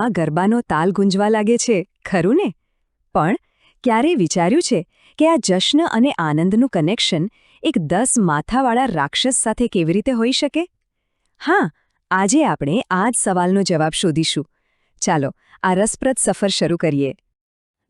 આ ગરબાનો તાલ ગુંજવા લાગે છે ખરું ને? પણ ક્યારે વિચાર્યું છે કે આ જશ્ન અને આનંદનું કનેક્શન એક 10 માથાવાળા રાક્ષસ સાથે કેવી રીતે હોઈ શકે? હા, આજે આપણે આ જ સવાલનો જવાબ શોધીશું. ચાલો આ રસપ્રદ સફર શરૂ કરીએ.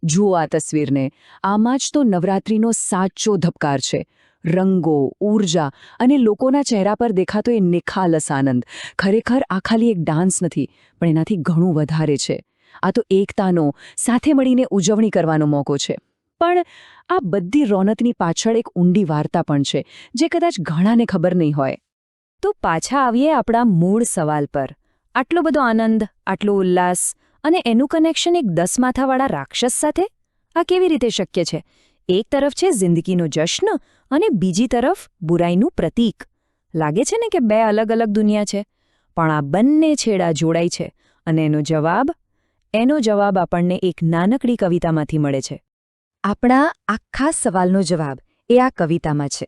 જુઓ આ તસવીરને. આમાં જ તો નવરાત્રિનો સાચો ધબકાર છે. રંગો, ઊર્જા અને લોકોના ચહેરા પર દેખાતો એ નિખાલસ આનંદ. ખરેખર આ ખાલી એક ડાન્સ નથી, પણ એનાથી ઘણું વધારે છે. આ તો એકતાનો, સાથે મળીને ઉજવણી કરવાનો મોકો છે. પણ આ બધી રોનકની પાછળ એક ઊંડી વાર્તા પણ છે, જે કદાચ ઘણાને ખબર નહીં હોય. તો પાછા આવીએ આપણા મૂળ સવાલ પર. આટલો બધો આનંદ, આટલો ઉલ્લાસ અને એનું કનેક્શન એક 10 માથાવાળા રાક્ષસ સાથે? આ કેવી રીતે શક્ય છે? એક તરફ છે જિંદગીનો જશ્ન અને બીજી તરફ બુરાઈનું પ્રતીક. લાગે છે ને કે બે અલગ અલગ દુનિયા છે, પણ આ બંને છેડા જોડાય છે. અને એનો જવાબ આપણને એક નાનકડી કવિતામાંથી મળે છે. આપણા આખા સવાલનો જવાબ એ આ કવિતામાં છે.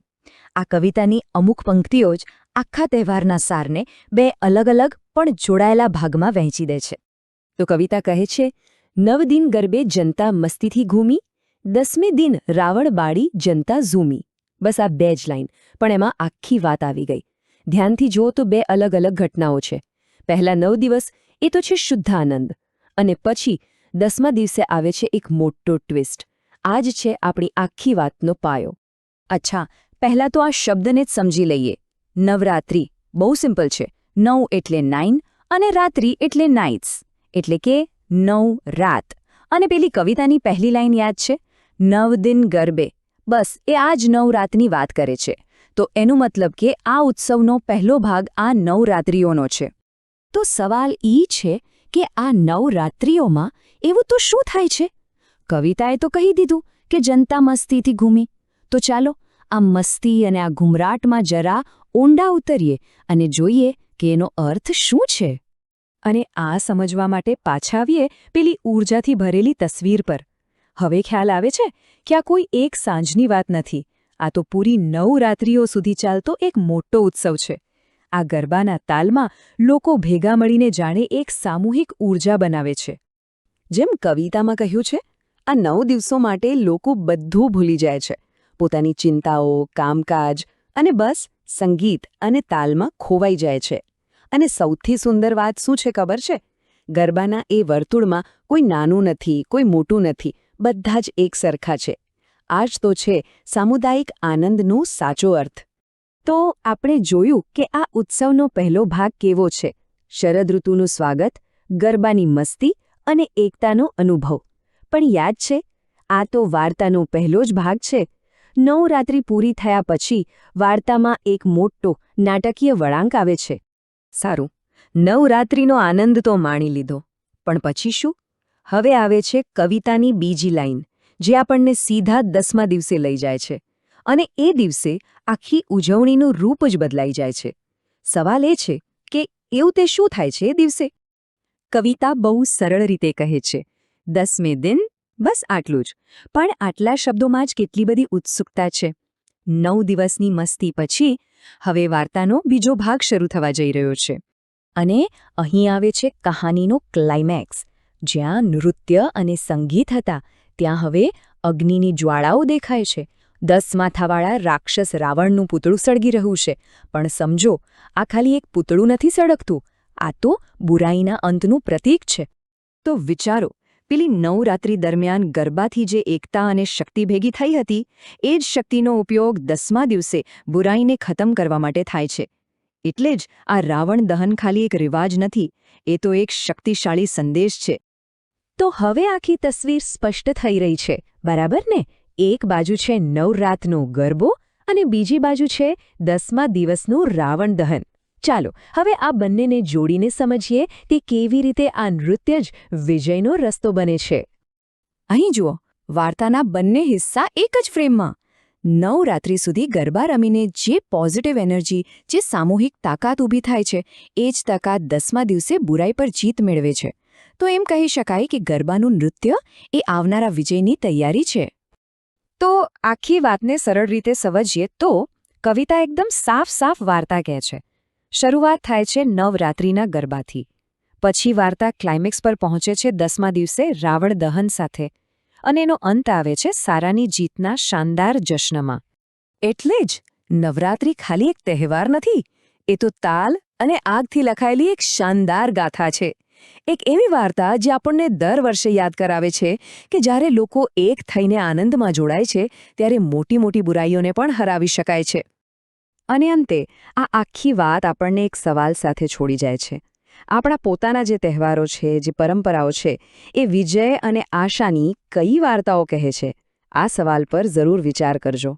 આ કવિતાની અમુક પંક્તિઓ જ આખા તહેવારના સારને બે અલગ અલગ પણ જોડાયેલા ભાગમાં વહેંચી દે છે. તો કવિતા કહે છે, 9 દિન ગરબે જનતા મસ્તીથી ઘૂમી, 10મે દિન રાવણ બાળી જનતા ઝૂમી. બસ આ 2 જ લાઈન, પણ એમાં આખી વાત આવી ગઈ. ધ્યાનથી જુઓ તો 2 અલગ અલગ ઘટનાઓ છે. પહેલા 9 દિવસ એ તો છે શુદ્ધ આનંદ, અને પછી 10મા દિવસે આવે છે એક મોટો ટ્વિસ્ટ. આ જ છે આપણી આખી વાતનો પાયો. અચ્છા, પહેલા તો આ શબ્દને જ સમજી લઈએ. નવરાત્રિ બહુ સિમ્પલ છે. 9 એટલે 9 અને રાત્રિ એટલે નાઇટ્સ, એટલે કે 9 રાત. અને પેલી કવિતાની પહેલી લાઈન યાદ છે, 9 દિન ગરબે. બસ એ આ જ 9 રાતની વાત કરે છે. તો એનું મતલબ કે આ ઉત્સવનો પહેલો ભાગ આ 9 રાત્રિઓનો છે. તો સવાલ ઈ છે કે આ 9 રાત્રિઓમાં એવું તો શું થાય છે? કવિતાએ તો કહી દીધું કે જનતા મસ્તીથી ઘૂમી. તો ચાલો આ મસ્તી અને આ ઘૂમરાટમાં જરા ઊંડા ઉતરીએ અને જોઈએ કે એનો અર્થ શું છે. અને આ સમજવા માટે પાછા આવીએ પેલી ઊર્જાથી ભરેલી તસવીર પર. હવે ખ્યાલ આવે છે કે આ કોઈ એક સાંજની વાત નથી. આ તો પૂરી 9 રાત્રિઓ સુધી ચાલતો એક મોટો ઉત્સવ છે. આ ગરબાના તાલમાં લોકો ભેગા મળીને જાણે એક સામૂહિક ઊર્જા બનાવે છે. જેમ કવિતામાં કહ્યું છે, આ 9 દિવસો માટે લોકો બધું ભૂલી જાય છે. પોતાની ચિંતાઓ, કામકાજ અને બસ સંગીત અને તાલમાં ખોવાઈ જાય છે. અને સૌથી સુંદર વાત શું છે ખબર છે? ગરબાના એ વર્તુળમાં કોઈ નાનું નથી, કોઈ મોટું નથી, બધા જ એક સરખા છે. આ જ તો છે સામુદાયિક આનંદનો સાચો અર્થ. તો આપણે જોયું કે આ ઉત્સવનો પહેલો ભાગ કેવો છે. શરદ ઋતુનું સ્વાગત, ગરબાની મસ્તી અને એકતાનો અનુભવ. પણ યાદ છે, આ તો વાર્તાનો પહેલો જ ભાગ છે. 9 રાત્રિ પૂરી થયા પછી વાર્તામાં એક મોટો નાટકીય વળાંક આવે છે. સારું, 9 રાત્રિનો આનંદ તો માણી લીધો, પણ પછી શું? હવે આવે છે કવિતાની બીજી લાઈન, જે આપણને સીધા 10મા દિવસે લઈ જાય છે. અને એ દિવસે આખી ઉજવણીનું રૂપ જ બદલાઈ જાય છે. સવાલ એ છે કે એવું તે શું થાય છે એ દિવસે? કવિતા બહુ સરળ રીતે કહે છે, 10મે દિન, બસ આટલું જ. પણ આટલા શબ્દોમાં જ કેટલી બધી ઉત્સુકતા છે. 9 દિવસની મસ્તી પછી હવે વાર્તાનો બીજો ભાગ શરૂ થવા જઈ રહ્યો છે. અને અહીં આવે છે કહાનીનો ક્લાઇમેક્સ. જ્યાં નૃત્ય અને સંગીત હતા, ત્યાં હવે અગ્નિની જ્વાળાઓ દેખાય છે. 10 માથાવાળા રાક્ષસ રાવણનું પૂતળું સળગી રહ્યું છે. પણ સમજો, આ ખાલી એક પૂતળું નથી સળગતું, આ તો બુરાઈના અંતનું પ્રતીક છે. તો વિચારો, પેલી 9 રાત્રિ દરમિયાન ગરબાથી જે એકતા અને શક્તિ ભેગી થઈ હતી, એ જ શક્તિનો ઉપયોગ 10મા દિવસે બુરાઈને ખતમ કરવા માટે થાય છે. એટલે જ આ રાવણ દહન ખાલી એક રિવાજ નથી, એ તો એક શક્તિશાળી સંદેશ છે. તો હવે આખી તસવીર સ્પષ્ટ થઈ રહી છે, બરાબર ને? એક બાજુ છે 9 રાતનો ગરબો અને બીજી બાજુ છે 10મા દિવસનું રાવણ દહન. ચાલો હવે આ બંનેને જોડીને સમજીએ કે કેવી રીતે આ નૃત્ય જ વિજયનો રસ્તો બને છે. અહીં જુઓ, વાર્તાના બંને હિસ્સા એક જ ફ્રેમમાં. 9 રાત્રિ સુધી ગરબા રમીને જે પોઝિટિવ એનર્જી, જે સામૂહિક તાકાત ઊભી થાય છે, એ જ તાકાત 10મા દિવસે બુરાઈ પર જીત મેળવે છે. તો એમ કહી શકાય કે ગરબાનું નૃત્ય એ આવનારા વિજયની તૈયારી છે. તો આખી વાતને સરળ રીતે સમજીએ તો કવિતા એકદમ સાફ વાર્તા કહે છે. શરૂઆત થાય છે નવરાત્રિના ગરબાથી. પછી વાર્તા ક્લાઇમેક્સ પર પહોંચે છે 10મા દિવસે રાવણ દહન સાથે અને એનો અંત આવે છે સારાની જીતના શાનદાર જશ્નમાં. એટલે જ નવરાત્રિ ખાલી એક તહેવાર નથી, એ તો તાલ અને આગથી લખાયેલી એક શાનદાર ગાથા છે. એક એવી વાર્તા જે આપણને દર વર્ષે યાદ કરાવે છે કે જ્યારે લોકો એક થઈને આનંદમાં જોડાય છે ત્યારે મોટી મોટી બુરાઈઓને પણ હરાવી શકાય છે. અને અંતે આ આખી વાત આપણને એક સવાલ સાથે છોડી જાય છે. આપણા પોતાના જે તહેવારો છે, જે પરંપરાઓ છે, એ વિજય અને આશાની કઈ વાર્તાઓ કહે છે? આ સવાલ પર જરૂર વિચાર કરજો.